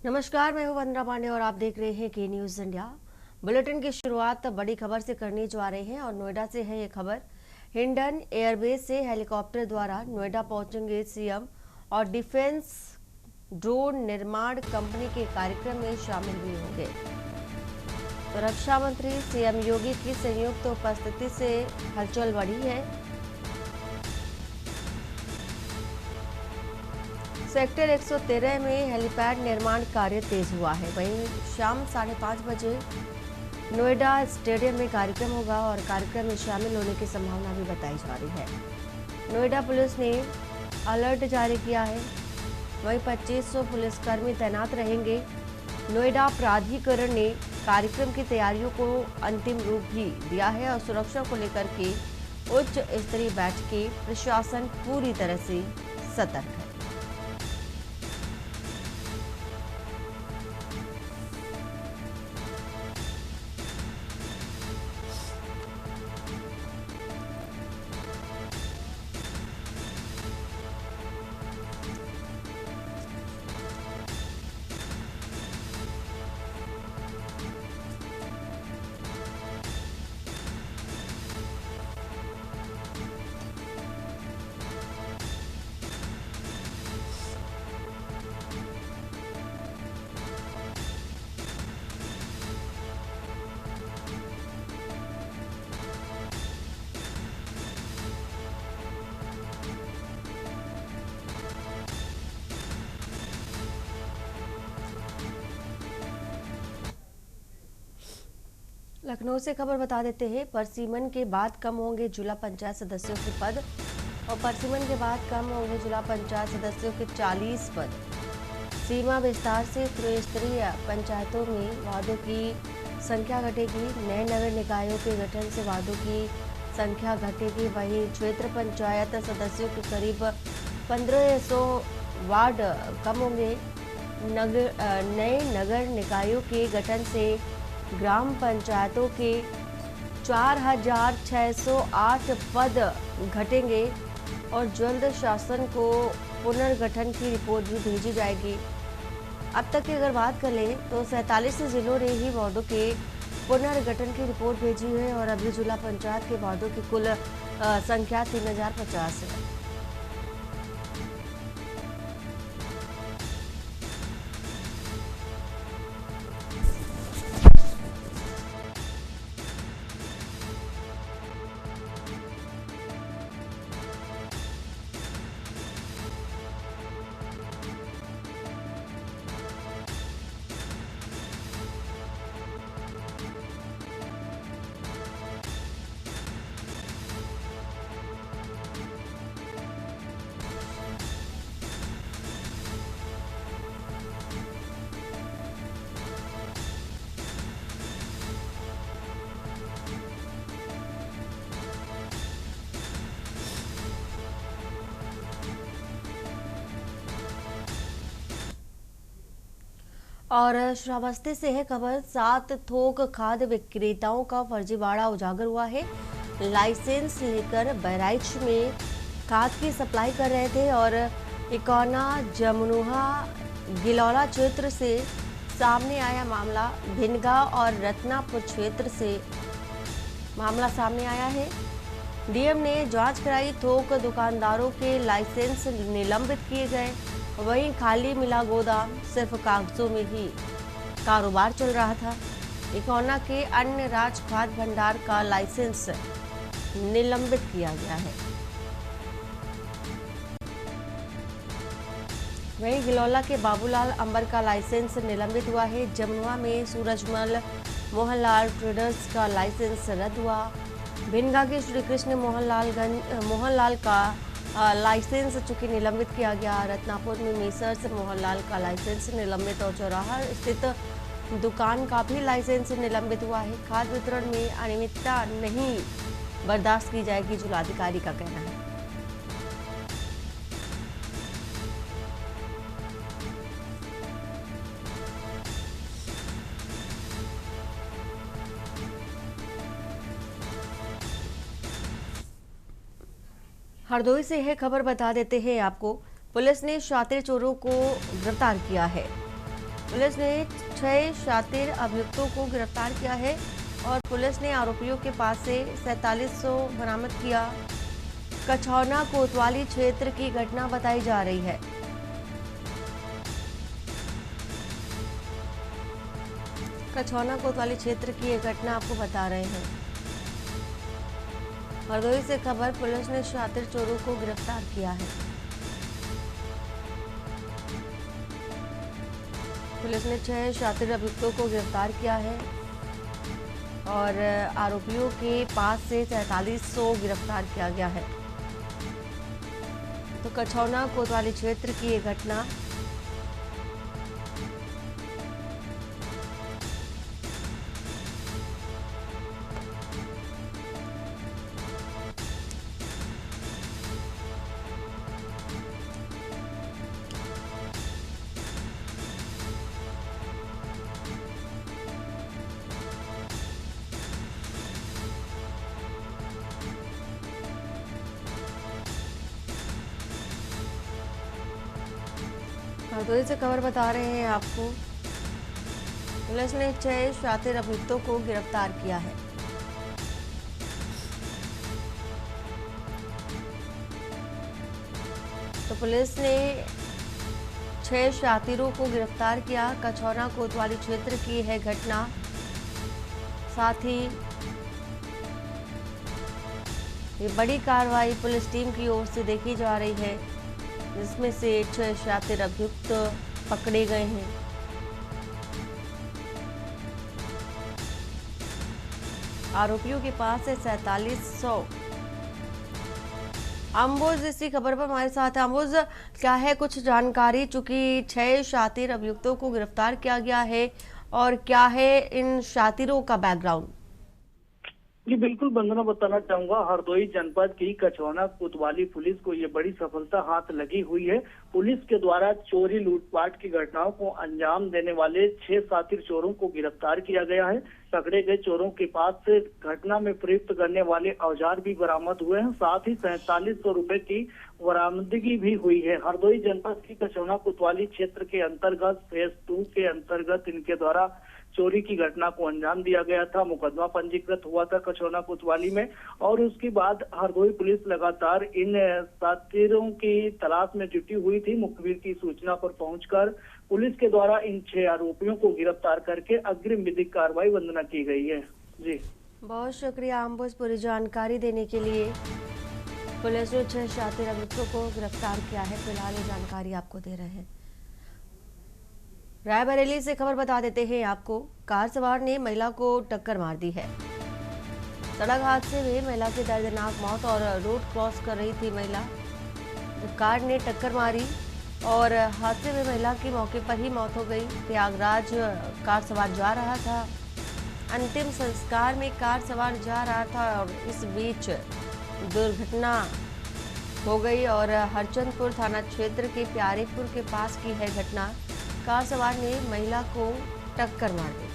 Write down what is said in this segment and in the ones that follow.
नमस्कार, मैं हूं वंदना पांडे और आप देख रहे हैं के न्यूज इंडिया। बुलेटिन की शुरुआत बड़ी खबर से करने जा रहे हैं और नोएडा से है ये खबर। हिंडन एयरबेस से हेलीकॉप्टर द्वारा नोएडा पहुंचेंगे सीएम और डिफेंस ड्रोन निर्माण कंपनी के कार्यक्रम में शामिल भी होंगे। तो रक्षा मंत्री सीएम योगी की संयुक्त उपस्थिति से हलचल बढ़ी है। सेक्टर 113 में हेलीपैड निर्माण कार्य तेज हुआ है। वहीं शाम 5:30 बजे नोएडा स्टेडियम में कार्यक्रम होगा और कार्यक्रम में शामिल होने की संभावना भी बताई जा रही है। नोएडा पुलिस ने अलर्ट जारी किया है। वहीं 2500 पुलिसकर्मी तैनात रहेंगे। नोएडा प्राधिकरण ने कार्यक्रम की तैयारियों को अंतिम रूप भी दिया है और सुरक्षा को लेकर के उच्च स्तरीय बैठकें प्रशासन पूरी तरह से सतर्क है। लखनऊ से खबर बता देते हैं। परसिमन के बाद कम होंगे जिला पंचायत सदस्यों के पद और परसिमन के बाद कम होंगे जिला पंचायत सदस्यों के 40 पद। सीमा विस्तार से त्रिस्तरीय पंचायतों में वार्डों की संख्या घटेगी। नए नगर निकायों के गठन से वार्डों की संख्या घटेगी। वहीं क्षेत्र पंचायत सदस्यों के करीब 1500 वार्ड कम होंगे। नए नगर निकायों के गठन से ग्राम पंचायतों के 4608 पद घटेंगे और जल्द शासन को पुनर्गठन की रिपोर्ट भी भेजी जाएगी। अब तक की अगर बात कर लें तो 47 जिलों ने ही वार्डों के पुनर्गठन की रिपोर्ट भेजी है और अभी जिला पंचायत के वार्डों की कुल संख्या 3050 है। और श्रावस्ती से है खबर। 7 थोक खाद्य विक्रेताओं का फर्जीवाड़ा उजागर हुआ है। लाइसेंस लेकर बहराइच में खाद की सप्लाई कर रहे थे और इकोना जमुनुहा गिलौला क्षेत्र से सामने आया मामला। भिनगा और रत्नापुर क्षेत्र से मामला सामने आया है। डीएम ने जांच कराई। थोक दुकानदारों के लाइसेंस निलंबित किए गए। वहीं खाली मिला गोदाम, सिर्फ कागजों में ही कारोबार चल रहा था। इकोना के अन्य राज खाद्य भंडार का लाइसेंस निलंबित किया गया है। वहीं गिलौला के बाबूलाल अंबर का लाइसेंस निलंबित हुआ है। जमुआ में सूरजमल मोहनलाल ट्रेडर्स का लाइसेंस रद्द हुआ। भिनगा के श्री कृष्ण मोहनलाल का लाइसेंस चूंकि निलंबित किया गया। रत्नापुर में मेसर्स मोहनलाल का लाइसेंस निलंबित और चौराहा स्थित दुकान का भी लाइसेंस निलंबित हुआ है। खाद्य वितरण में अनियमितता नहीं बर्दाश्त की जाएगी, जिलाधिकारी का कहना है। हरदोई से है खबर बता देते हैं आपको। पुलिस ने शातिर चोरों को गिरफ्तार किया है। पुलिस ने 6 शातिर अभियुक्तों को गिरफ्तार किया है और पुलिस ने आरोपियों के पास से 4700 बरामद किया। कछौना कोतवाली क्षेत्र की घटना बताई जा रही है। कछौना कोतवाली क्षेत्र की ये घटना आपको बता रहे हैं। हरदोई से खबर, पुलिस ने शातिर चोरों को गिरफ्तार किया है। पुलिस ने 6 शातिर अभियुक्तों को गिरफ्तार किया है और आरोपियों के पास से 4300 गिरफ्तार किया गया है। तो कछौना कोतवाली क्षेत्र की ये घटना हरदोई से खबर बता रहे हैं आपको। पुलिस ने 6 शातिर अभियुक्तों को गिरफ्तार किया है। तो पुलिस ने 6 शातिरों को गिरफ्तार किया। कछौना कोतवाली क्षेत्र की है घटना। साथ ही ये बड़ी कार्रवाई पुलिस टीम की ओर से देखी जा रही है, जिसमें से 6 शातिर अभियुक्त पकड़े गए हैं। आरोपियों के पास है 4700। अम्बुज इसी खबर पर हमारे साथ है। अम्बुज, क्या है कुछ जानकारी, चूंकि 6 शातिर अभियुक्तों को गिरफ्तार किया गया है, और क्या है इन शातिरों का बैकग्राउंड? जी बिल्कुल वंदना, बताना चाहूंगा हरदोई जनपद की कछौना कोतवाली पुलिस को ये बड़ी सफलता हाथ लगी हुई है। पुलिस के द्वारा चोरी लूटपाट की घटनाओं को अंजाम देने वाले 6 शातिर चोरों को गिरफ्तार किया गया है। पकड़े गए चोरों के पास से घटना में प्रयुक्त करने वाले औजार भी बरामद हुए हैं। साथ ही 4700 रुपए की बरामदगी भी हुई है। हरदोई जनपद की कछौना कोतवाली क्षेत्र के अंतर्गत फेज 2 के अंतर्गत इनके द्वारा चोरी की घटना को अंजाम दिया गया था। मुकदमा पंजीकृत हुआ था कछौना कोतवाली में, और उसके बाद हरदोई पुलिस लगातार इन शातिरों की तलाश में जुटी हुई थी। मुखबिर की सूचना पर पहुंचकर पुलिस के द्वारा इन 6 आरोपियों को गिरफ्तार करके अग्रिम विधिक कार्रवाई वंदना की गई है। जी बहुत शुक्रिया अम्बुज पूरी जानकारी देने के लिए। पुलिस ने 6 शातिर अभियुक्तों को गिरफ्तार किया है। फिलहाल ये जानकारी आपको दे रहे हैं। रायबरेली से खबर बता देते हैं आपको। कार सवार ने महिला को टक्कर मार दी है। सड़क हादसे में महिला की दर्दनाक मौत, और रोड क्रॉस कर रही थी महिला, कार ने टक्कर मारी और हादसे में महिला की मौके पर ही मौत हो गई। प्रयागराज कार सवार जा रहा था, अंतिम संस्कार में कार सवार जा रहा था और इस बीच दुर्घटना हो गई। और हरचंदपुर थाना क्षेत्र के प्यारेपुर के पास की है घटना। कार सवार ने महिला को टक्कर मार दी।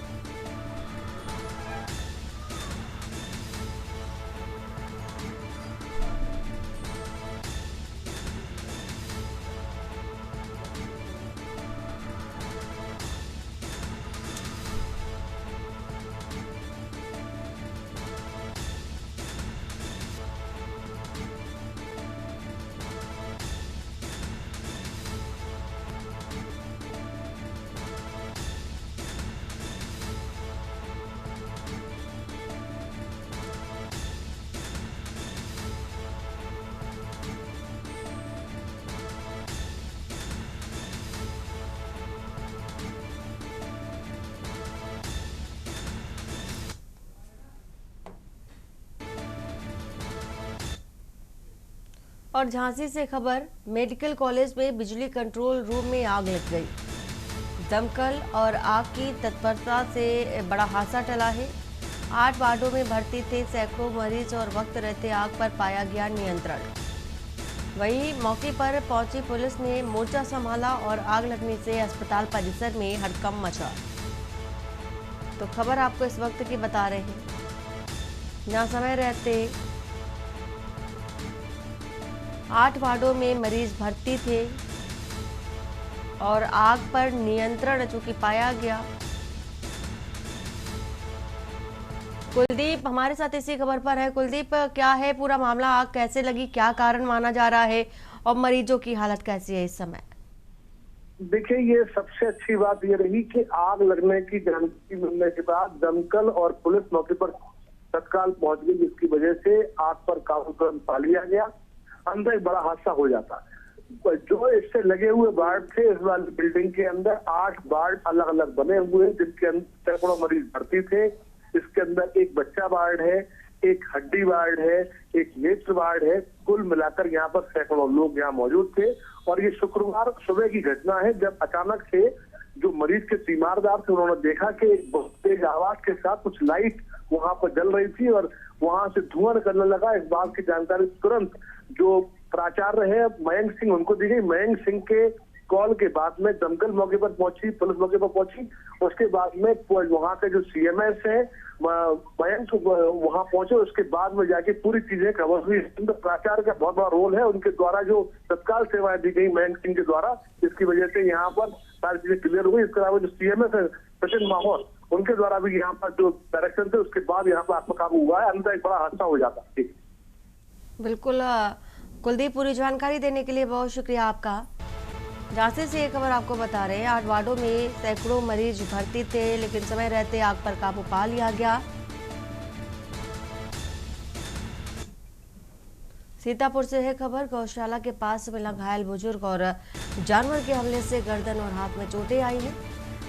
और झांसी से खबर, मेडिकल कॉलेज में बिजली कंट्रोल रूम में आग लग गई। दमकल और आग की तत्परता से बड़ा हादसा टला है। 8 वार्डों में भर्ती थे सैकड़ों मरीज और वक्त रहते आग पर पाया गया नियंत्रण। वहीं मौके पर पहुंची पुलिस ने मोर्चा संभाला और आग लगने से अस्पताल परिसर में हड़कंप मचा। तो खबर आपको इस वक्त की बता रहे हैं। ना समय रहते 8 वार्डों में मरीज भर्ती थे और आग पर नियंत्रण चूंकि पाया गया। कुलदीप हमारे साथ इसी खबर पर है। कुलदीप, क्या है पूरा मामला, आग कैसे लगी, क्या कारण माना जा रहा है और मरीजों की हालत कैसी है इस समय? देखिए, ये सबसे अच्छी बात ये रही कि आग लगने की जानकारी मिलने के बाद दमकल और पुलिस मौके पर तत्काल पहुंच गई, जिसकी वजह से आग पर काबू तुरंत पा लिया गया। अंदर एक बड़ा हादसा हो जाता। जो इससे लगे हुए वार्ड थे, इस वाली बिल्डिंग के अंदर 8 वार्ड अलग अलग बने हुए, जिनके अंदर सैकड़ों मरीज भर्ती थे। इसके अंदर एक बच्चा वार्ड है, एक हड्डी वार्ड है, एक नेत्र वार्ड है। कुल मिलाकर यहाँ पर सैकड़ों लोग यहाँ मौजूद थे। और ये शुक्रवार सुबह की घटना है, जब अचानक से जो मरीज के तीमारदार थे, उन्होंने देखा कि बहुत तेज आवाज के साथ कुछ लाइट वहां पर जल रही थी और वहां से धुआं निकलने लगा। इस बात की जानकारी तुरंत जो प्राचार्य है मयंक सिंह, उनको दी गई। मयंक सिंह के कॉल के बाद में दमकल मौके पर पहुंची, पुलिस मौके पर पहुंची। उसके बाद में वहां के जो सीएमएस है मयंक वहां पहुंचे। उसके बाद में जाके पूरी चीजें कवर हुई। प्राचार्य का बहुत बड़ा रोल है, उनके द्वारा जो तत्काल सेवाएं दी गई मयंक सिंह के द्वारा, इसकी वजह से यहाँ पर सारी चीजें क्लियर हुई। इसके अलावा जो सीएमएस है सचिन माहौल, उनके द्वारा भी यहाँ पर जो डायरेक्शन थे, उसके बाद यहाँ पर आत्मकाबू हुआ है। अंदर एक बड़ा हादसा हो जाता है। बिल्कुल कुलदीप, पूरी जानकारी देने के लिए बहुत शुक्रिया आपका। झांसी से ये खबर आपको बता रहे हैं, 8 वार्डों में सैकड़ों मरीज भर्ती थे, लेकिन समय रहते आग पर काबू पा लिया गया। सीतापुर से है खबर, गौशाला के पास मिला घायल बुजुर्ग और जानवर के हमले से गर्दन और हाथ में चोटें आई हैं।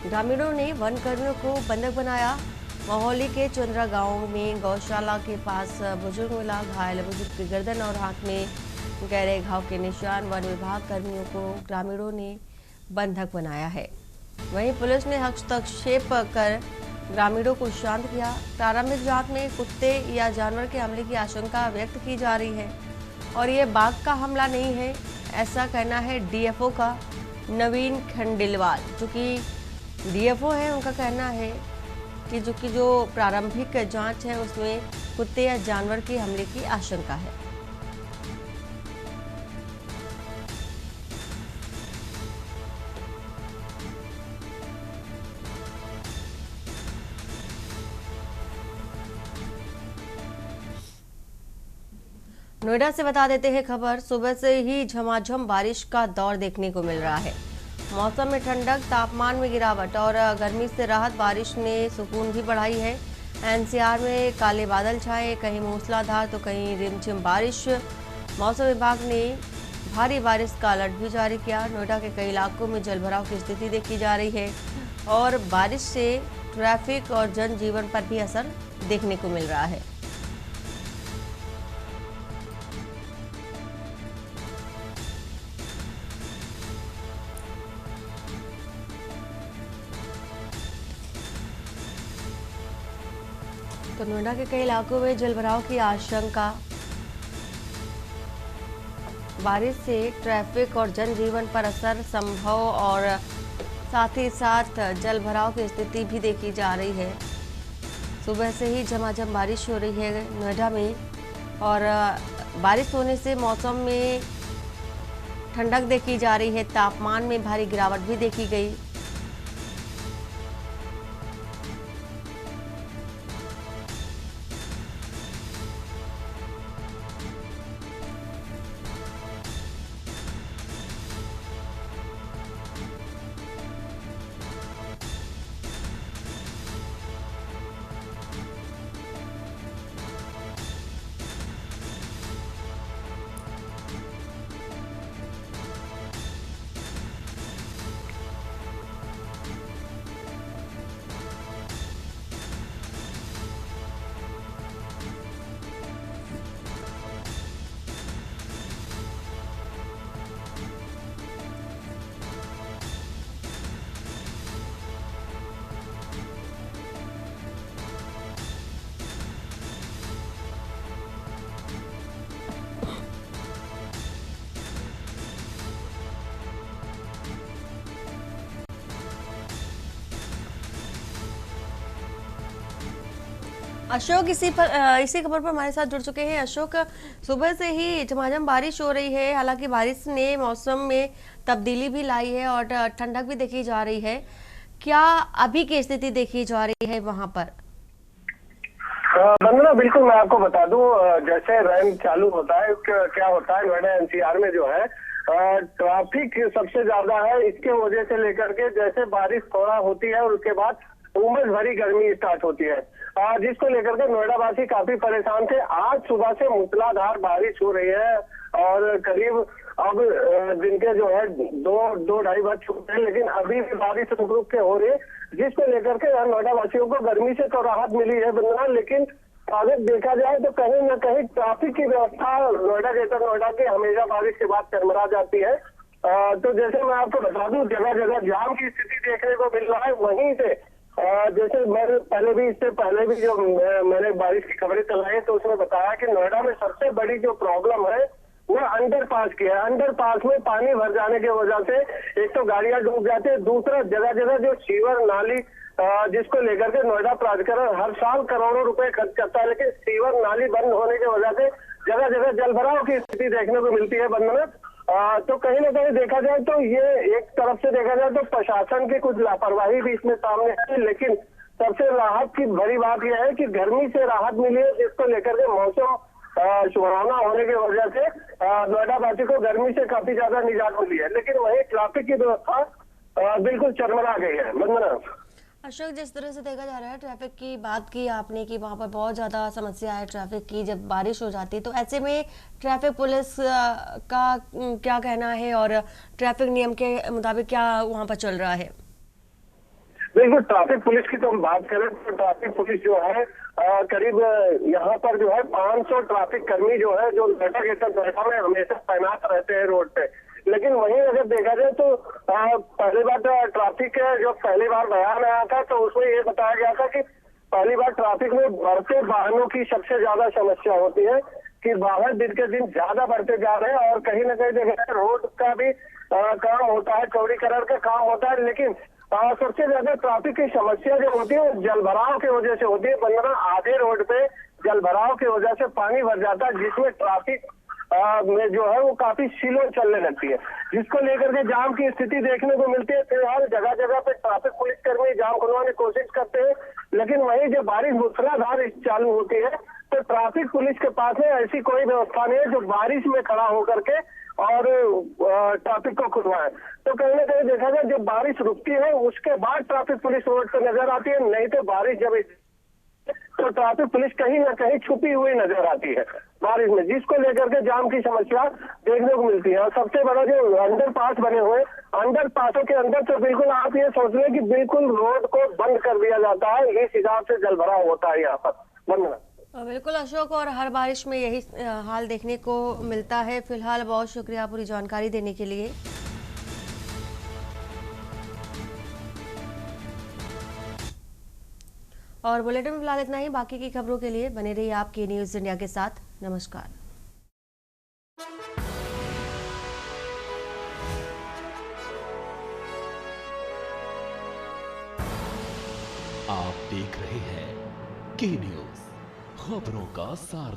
ग्रामीणों ने वन कर्मियों को बंधक बनाया। महोली के चंद्रा गांव में गौशाला के पास बुजुर्ग मिला। घायल बुजुर्ग की गर्दन और हाथ में गहरे घाव के निशान। वन विभाग कर्मियों को ग्रामीणों ने बंधक बनाया है। वहीं पुलिस ने हस्तक्षेप कर ग्रामीणों को शांत किया। प्रारंभिक जांच में कुत्ते या जानवर के हमले की आशंका व्यक्त की जा रही है और ये बाघ का हमला नहीं है, ऐसा कहना है डीएफओ का नवीन खंडेलवाल। जो कि डीएफओ है, उनका कहना है कि जो प्रारंभिक जांच है उसमें कुत्ते या जानवर के हमले की आशंका है। नोएडा से बता देते हैं खबर, सुबह से ही झमाझम बारिश का दौर देखने को मिल रहा है। मौसम में ठंडक, तापमान में गिरावट और गर्मी से राहत, बारिश ने सुकून भी बढ़ाई है। एनसीआर में काले बादल छाए, कहीं मूसलाधार तो कहीं रिमझिम बारिश। मौसम विभाग ने भारी बारिश का अलर्ट भी जारी किया। नोएडा के कई इलाकों में जलभराव की स्थिति देखी जा रही है और बारिश से ट्रैफिक और जनजीवन पर भी असर देखने को मिल रहा है। तो नोएडा के कई इलाकों में जलभराव की आशंका। बारिश से ट्रैफिक और जनजीवन पर असर संभव और साथ ही साथ जलभराव की स्थिति भी देखी जा रही है। सुबह से ही झमाझम बारिश हो रही है नोएडा में और बारिश होने से मौसम में ठंडक देखी जा रही है। तापमान में भारी गिरावट भी देखी गई। अशोक इसी खबर पर हमारे साथ जुड़ चुके हैं। अशोक, सुबह से ही झमाझम बारिश हो रही है, हालांकि बारिश ने मौसम में तब्दीली भी लाई है और ठंडक भी देखी जा रही है। क्या अभी की स्थिति देखी जा रही है वहां पर? वंदना, बिल्कुल मैं आपको बता दूं, जैसे रैन चालू होता है क्या होता है नोएडा एनसीआर में जो है ट्रैफिक सबसे ज्यादा है। इसके वजह से लेकर के जैसे बारिश थोड़ा होती है और उसके बाद उमस भरी गर्मी स्टार्ट होती है, जिसको लेकर के नोएडा वासी काफी परेशान थे। आज सुबह से मूसलाधार बारिश हो रही है और करीब अब दिन के जो है दो ढाई बज चुके हैं, लेकिन अभी भी बारिश रुक रुक के हो रही है, जिसको लेकर के नोएडा वासियों को गर्मी से तो राहत मिली है बंदना। लेकिन अगर देखा जाए तो कहीं न कहीं ट्रैफिक की व्यवस्था नोएडा ग्रेटर नोएडा की हमेशा बारिश के बाद चरमरा जाती है। तो जैसे मैं आपको बता दूं, जगह जगह जाम की स्थिति देखने को मिल रहा है। वहीं से जैसे मैंने इससे पहले भी जो मैंने बारिश की खबरें चलाई तो उसमें बताया कि नोएडा में सबसे बड़ी जो प्रॉब्लम है वो अंडरपास की है। अंडरपास में पानी भर जाने की वजह से एक तो गाड़ियां डूब जाती है, दूसरा जगह जगह जो सीवर नाली जिसको लेकर के नोएडा प्राधिकरण हर साल करोड़ों रुपए खर्च करता है, लेकिन सीवर नाली बंद होने की वजह से जगह जगह जलभराव की स्थिति देखने को मिलती है बंदना। तो कहीं ना कहीं देखा जाए तो ये एक तरफ से देखा जाए तो प्रशासन की कुछ लापरवाही भी इसमें सामने है, लेकिन सबसे राहत की बड़ी बात यह है कि गर्मी से राहत मिली है, जिसको लेकर के मौसम सुहावना होने की वजह से नोएडा वासी को गर्मी से काफी ज्यादा निजात मिली है। लेकिन वही ट्रैफिक की व्यवस्था बिल्कुल चरमरा गई है बंदना। अशोक, जिस तरह से देखा जा रहा है, ट्रैफिक की बात की आपने कि वहाँ पर बहुत ज़्यादा समस्या है ट्रैफिक की जब बारिश हो जाती है, तो ऐसे में ट्रैफिक पुलिस का क्या कहना है और ट्रैफिक नियम के मुताबिक क्या वहाँ पर चल रहा है? बिल्कुल, ट्रैफिक पुलिस की तो हम बात करें तो ट्रैफिक पुलिस जो है करीब यहाँ पर जो है 500 ट्रैफिक कर्मी जो है जो नोएडा ग्रेटर नोएडा में हमेशा तैनात रहते हैं रोड पे। लेकिन वहीं अगर देखा जाए तो पहली बार ट्रैफिक जो पहली बार बयान आया था तो उसमें ये बताया गया था कि पहली बार ट्रैफिक में बढ़ते वाहनों की सबसे ज्यादा समस्या होती है कि वाहन दिन के दिन ज्यादा बढ़ते जा रहे हैं और कहीं ना कहीं देखा जाए रोड का भी काम होता है, चौड़ीकरण का काम होता है, लेकिन सबसे ज्यादा ट्रैफिक की समस्या जो होती है जलभराव की वजह से होती है। 15 आधे रोड पे जलभराव की वजह से पानी भर जाता है, जिसमें ट्रैफिक में जो है वो काफी स्लो चलने लगती है, जिसको लेकर के जाम की स्थिति देखने को मिलती है। फिलहाल जगह जगह पे ट्रैफिक पुलिस कर्मी जाम खुलवाने की कोशिश करते हैं, लेकिन वहीं जब बारिश मूसलाधार चालू होती है तो ट्रैफिक पुलिस के पास में ऐसी कोई व्यवस्था नहीं है जो बारिश में खड़ा होकर के और ट्रैफिक को खुलवाए। तो कहीं ना कहीं देखा जाए जब बारिश रुकती है उसके बाद ट्रैफिक पुलिस रोड पर नजर आती है, नहीं तो बारिश जब तो ट्रैफिक पुलिस कहीं ना कहीं छुपी हुई नजर आती है बारिश में, जिसको लेकर के जाम की समस्या देखने को मिलती है। और सबसे बड़ा जो अंडरपास बने हुए अंडरपासों के अंदर तो बिल्कुल आप ये सोच लें कि बिल्कुल रोड को बंद कर दिया जाता है, इस हिसाब से जलभराव होता है यहाँ पर बंद। बिल्कुल अशोक, और हर बारिश में यही हाल देखने को मिलता है। फिलहाल बहुत शुक्रिया पूरी जानकारी देने के लिए। और बुलेटिन में फिलहाल इतना ही। बाकी की खबरों के लिए बने रहिए आपके न्यूज़ इंडिया के साथ। नमस्कार। आप देख रहे हैं के न्यूज़, खबरों का सार।